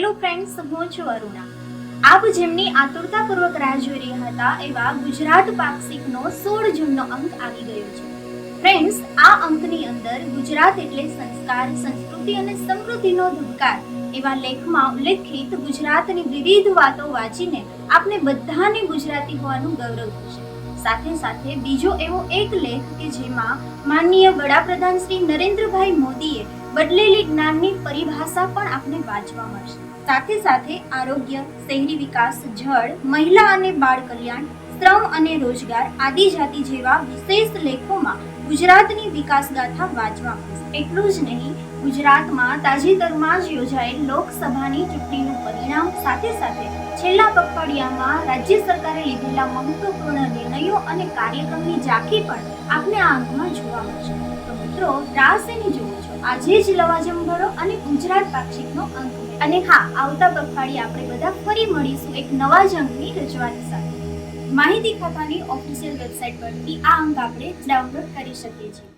Hello friends, હું છું અરુણા. આપ જેમની આતુરતાપૂર્વક રાહ જોઈ રહ્યા હતા એવા ગુજરાત પાક્ષિકનો 16 જૂનનો અંક આવી ગયો છે. ફ્રેન્ડ્સ, આ અંકની અંદર ગુજરાત એટલે સંસ્કાર, સંસ્કૃતિ અને સમૃદ્ધિનો ધબકાર એવા લેખમાં ઉલ્લેખિત ગુજરાતની વિવિધ વાતો વાંચીને આપને બધાને ગુજરાતી હોવાનું ગૌરવ થશે. સાથે સાથે બીજો એવો એક લેખ કે જેમાં માનનીય વડાપ્રધાન શ્રી નરેન્દ્રભાઈ મોદીએ બદલેલી જ્ઞાનની પરિભાષા પણ આપને વાંચવા મળશે. સાથે સાથે આરોગ્ય, શહેરી વિકાસ, જળ, મહિલા અને બાળ કલ્યાણ, શ્રમ અને રોજગાર, આદિજાતિ જેવા વિશેષ લેખોમાં ગુજરાતની વિકાસ ગાથા વાંચવા મળશે. એટલું જ નહીં, ગુજરાતમાં તાજેતરમાં જ યોજાયેલ લોકસભાની ચૂંટણીનું પરિણામ સાથે સાથે છેલ્લા પખવાડિયામાં રાજ્ય સરકારે લીધેલા મહત્વપૂર્ણ નિર્ણયો અને કાર્યક્રમની ઝાંખી પણ આપને આ અંકમાં જોવા મળશે. તો મિત્રો, રાહ શેની જુઓ છો? આજે જ લવાજમ ભરો અને ગુજરાત પાક્ષિકનો અંક. અને હા, આવતા પખવાડિયે આપણે બધા ફરી મળીશું એક નવા જ અંકની રજૂઆત સાથે. માહિતી ખાતાની ઓફિશિયલ વેબસાઇટ પરથી આ અંક આપણે ડાઉનલોડ કરી શકીએ છીએ.